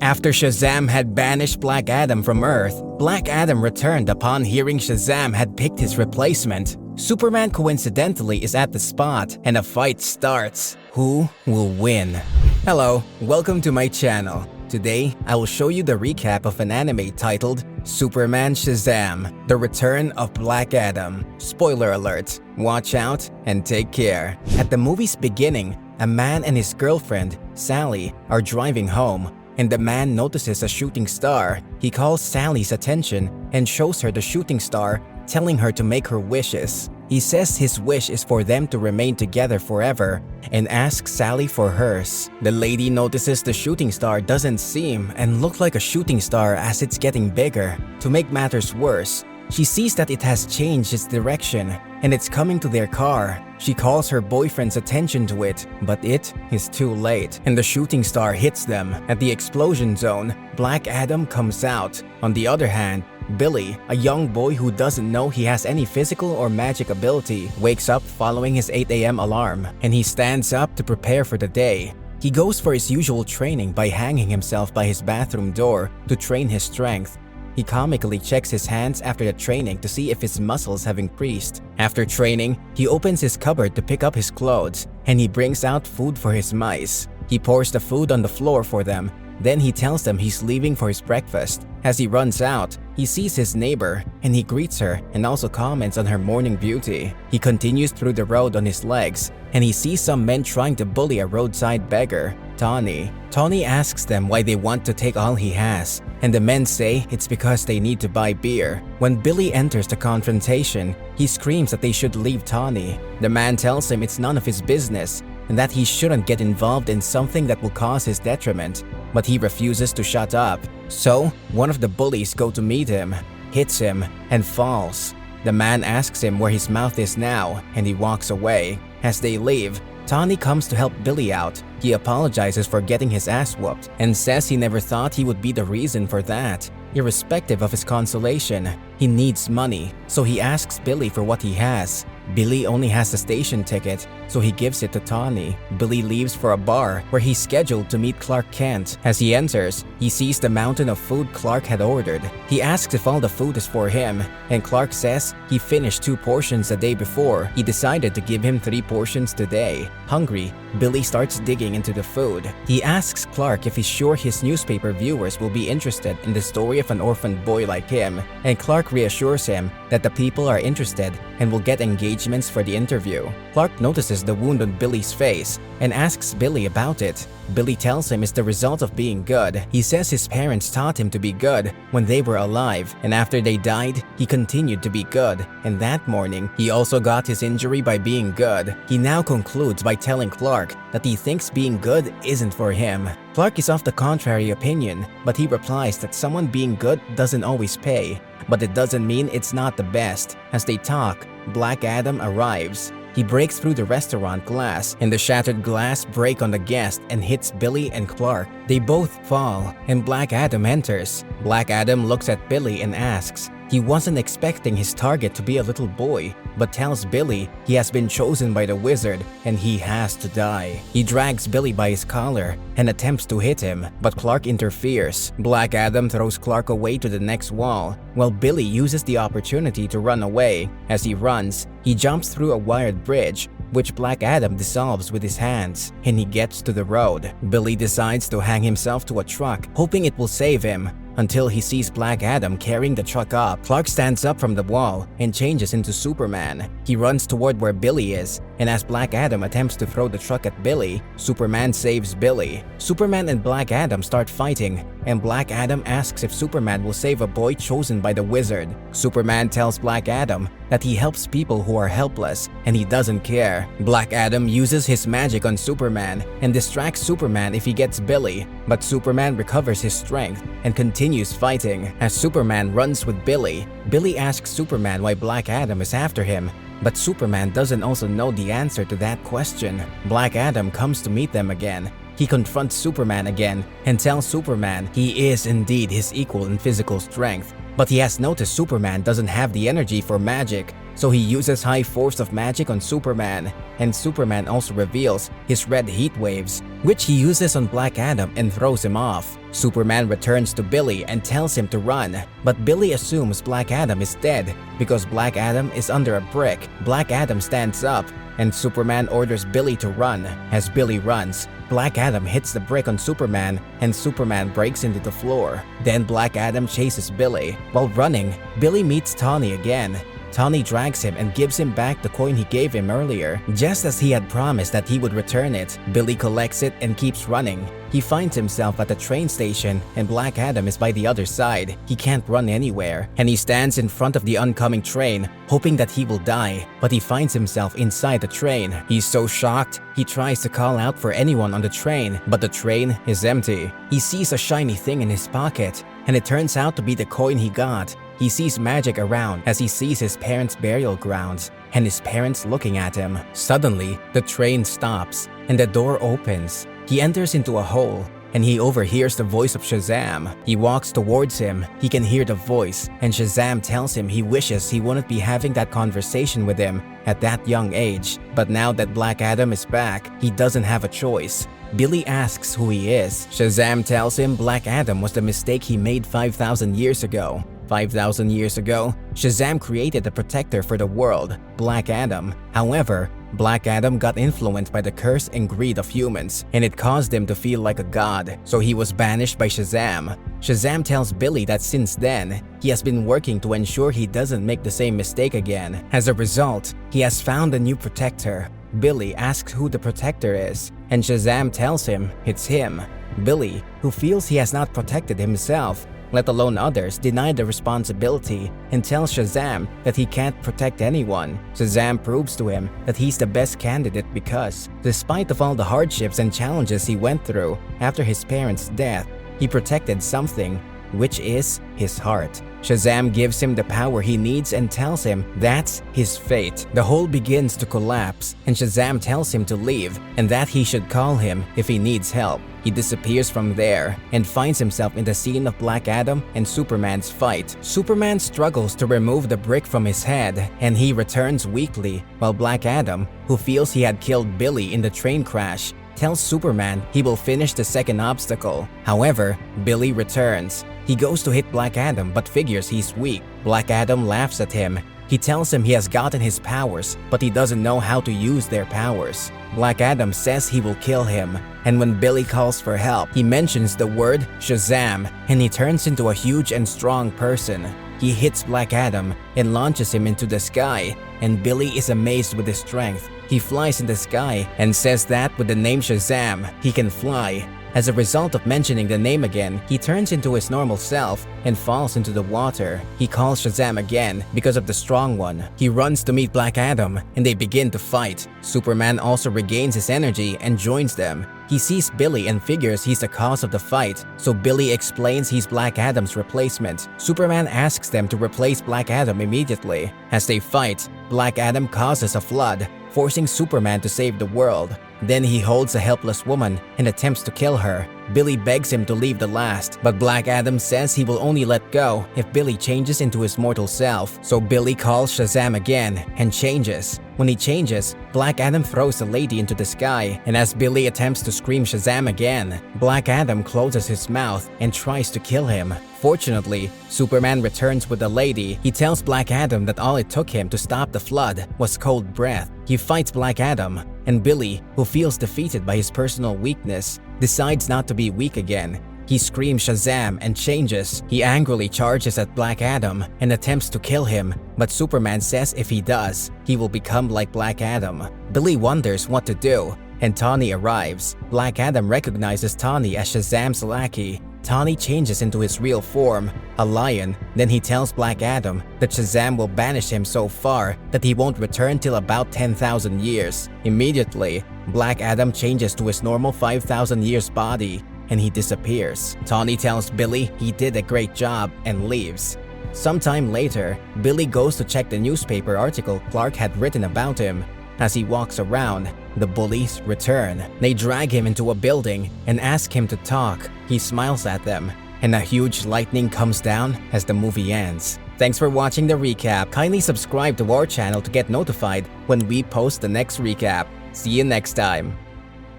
After Shazam had banished Black Adam from Earth, Black Adam returned upon hearing Shazam had picked his replacement. Superman coincidentally is at the spot and a fight starts. Who will win? Hello, welcome to my channel. Today, I will show you the recap of an anime titled Superman Shazam: The Return of Black Adam. Spoiler alert, watch out and take care. At the movie's beginning, a man and his girlfriend, Sally, are driving home, and the man notices a shooting star. He calls Sally's attention and shows her the shooting star, telling her to make her wishes. He says his wish is for them to remain together forever and asks Sally for hers. The lady notices the shooting star doesn't seem and look like a shooting star as it's getting bigger. To make matters worse, she sees that it has changed its direction and it's coming to their car. She calls her boyfriend's attention to it, but it is too late, and the shooting star hits them. At the explosion zone, Black Adam comes out. On the other hand, Billy, a young boy who doesn't know he has any physical or magic ability, wakes up following his 8 a.m. alarm, and he stands up to prepare for the day. He goes for his usual training by hanging himself by his bathroom door to train his strength. He comically checks his hands after the training to see if his muscles have increased. After training, he opens his cupboard to pick up his clothes, and he brings out food for his mice. He pours the food on the floor for them. Then he tells them he's leaving for his breakfast. As he runs out, he sees his neighbor and he greets her and also comments on her morning beauty. He continues through the road on his legs and he sees some men trying to bully a roadside beggar, Tawny. Tawny asks them why they want to take all he has, and the men say it's because they need to buy beer. When Billy enters the confrontation, he screams that they should leave Tawny. The man tells him it's none of his business and that he shouldn't get involved in something that will cause his detriment, but he refuses to shut up. So, one of the bullies go to meet him, hits him, and falls. The man asks him where his mouth is now, and he walks away. As they leave, Tawny comes to help Billy out. He apologizes for getting his ass whooped and says he never thought he would be the reason for that. Irrespective of his consolation, he needs money, so he asks Billy for what he has. Billy only has a station ticket, so he gives it to Tawny. Billy leaves for a bar where he's scheduled to meet Clark Kent. As he enters, he sees the mountain of food Clark had ordered. He asks if all the food is for him, and Clark says he finished 2 portions the day before. He decided to give him 3 portions today. Hungry, Billy starts digging into the food. He asks Clark if he's sure his newspaper viewers will be interested in the story of an orphaned boy like him, and Clark reassures him that the people are interested and will get engagements for the interview. Clark notices the wound on Billy's face and asks Billy about it. Billy tells him it's the result of being good. He says his parents taught him to be good when they were alive, and after they died, he continued to be good, and that morning, he also got his injury by being good. He now concludes by telling Clark that he thinks being good isn't for him. Clark is of the contrary opinion, but he replies that someone being good doesn't always pay, but it doesn't mean it's not the best. As they talk, Black Adam arrives. He breaks through the restaurant glass, and the shattered glass breaks on the guest and hits Billy and Clark. They both fall, and Black Adam enters. Black Adam looks at Billy and asks. He wasn't expecting his target to be a little boy, but tells Billy he has been chosen by the wizard and he has to die. He drags Billy by his collar and attempts to hit him, but Clark interferes. Black Adam throws Clark away to the next wall, while Billy uses the opportunity to run away. As he runs, he jumps through a wired bridge, which Black Adam dissolves with his hands, and he gets to the road. Billy decides to hang himself to a truck, hoping it will save him, until he sees Black Adam carrying the truck up. Clark stands up from the wall and changes into Superman. He runs toward where Billy is, and as Black Adam attempts to throw the truck at Billy, Superman saves Billy. Superman and Black Adam start fighting, and Black Adam asks if Superman will save a boy chosen by the wizard. Superman tells Black Adam that he helps people who are helpless, and he doesn't care. Black Adam uses his magic on Superman and distracts Superman if he gets Billy, but Superman recovers his strength and continues fighting. As Superman runs with Billy, Billy asks Superman why Black Adam is after him, but Superman doesn't also know the answer to that question. Black Adam comes to meet them again. He confronts Superman again and tells Superman he is indeed his equal in physical strength, but he has noticed Superman doesn't have the energy for magic, so he uses high force of magic on Superman, and Superman also reveals his red heat waves, which he uses on Black Adam and throws him off. Superman returns to Billy and tells him to run, but Billy assumes Black Adam is dead because Black Adam is under a brick. Black Adam stands up, and Superman orders Billy to run. As Billy runs, Black Adam hits the brick on Superman, and Superman breaks into the floor. Then Black Adam chases Billy. While running, Billy meets Tawny again. Tawny drags him and gives him back the coin he gave him earlier. Just as he had promised that he would return it, Billy collects it and keeps running. He finds himself at the train station, and Black Adam is by the other side. He can't run anywhere, and he stands in front of the oncoming train, hoping that he will die, but he finds himself inside the train. He's so shocked, he tries to call out for anyone on the train, but the train is empty. He sees a shiny thing in his pocket, and it turns out to be the coin he got. He sees magic around as he sees his parents' burial grounds and his parents looking at him. Suddenly, the train stops and the door opens. He enters into a hole and he overhears the voice of Shazam. He walks towards him. He can hear the voice, and Shazam tells him he wishes he wouldn't be having that conversation with him at that young age. But now that Black Adam is back, he doesn't have a choice. Billy asks who he is. Shazam tells him Black Adam was the mistake he made 5,000 years ago. 5,000 years ago, Shazam created a protector for the world, Black Adam. However, Black Adam got influenced by the curse and greed of humans, and it caused him to feel like a god, so he was banished by Shazam. Shazam tells Billy that since then, he has been working to ensure he doesn't make the same mistake again. As a result, he has found a new protector. Billy asks who the protector is, and Shazam tells him it's him. Billy, who feels he has not protected himself, let alone others, denied the responsibility and tells Shazam that he can't protect anyone. Shazam proves to him that he's the best candidate because, despite of all the hardships and challenges he went through after his parents' death, he protected something, which is his heart. Shazam gives him the power he needs and tells him that's his fate. The hole begins to collapse, and Shazam tells him to leave and that he should call him if he needs help. He disappears from there and finds himself in the scene of Black Adam and Superman's fight. Superman struggles to remove the brick from his head, and he returns weakly, while Black Adam, who feels he had killed Billy in the train crash, tells Superman he will finish the second obstacle. However, Billy returns. He goes to hit Black Adam but figures he's weak. Black Adam laughs at him. He tells him he has gotten his powers, but he doesn't know how to use their powers. Black Adam says he will kill him, and when Billy calls for help, he mentions the word Shazam, and he turns into a huge and strong person. He hits Black Adam and launches him into the sky, and Billy is amazed with his strength. He flies in the sky and says that with the name Shazam, he can fly. As a result of mentioning the name again, he turns into his normal self and falls into the water. He calls Shazam again because of the strong one. He runs to meet Black Adam and they begin to fight. Superman also regains his energy and joins them. He sees Billy and figures he's the cause of the fight, so Billy explains he's Black Adam's replacement. Superman asks them to replace Black Adam immediately. As they fight, Black Adam causes a flood, forcing Superman to save the world. Then he holds a helpless woman and attempts to kill her. Billy begs him to leave the last, but Black Adam says he will only let go if Billy changes into his mortal self. So Billy calls Shazam again and changes. When he changes, Black Adam throws the lady into the sky, and as Billy attempts to scream Shazam again, Black Adam closes his mouth and tries to kill him. Fortunately, Superman returns with the lady. He tells Black Adam that all it took him to stop the flood was cold breath. He fights Black Adam, and Billy, who feels defeated by his personal weakness, decides not to be weak again. He screams Shazam and changes. He angrily charges at Black Adam and attempts to kill him, but Superman says if he does, he will become like Black Adam. Billy wonders what to do, and Tawny arrives. Black Adam recognizes Tawny as Shazam's lackey. Tawny changes into his real form, a lion. Then he tells Black Adam that Shazam will banish him so far that he won't return till about 10,000 years. Immediately, Black Adam changes to his normal 5,000 years body, and he disappears. Tawny tells Billy he did a great job and leaves. Sometime later, Billy goes to check the newspaper article Clark had written about him. As he walks around, the bullies return. They drag him into a building and ask him to talk. He smiles at them, and a huge lightning comes down as the movie ends. Thanks for watching the recap. Kindly subscribe to our channel to get notified when we post the next recap. See you next time.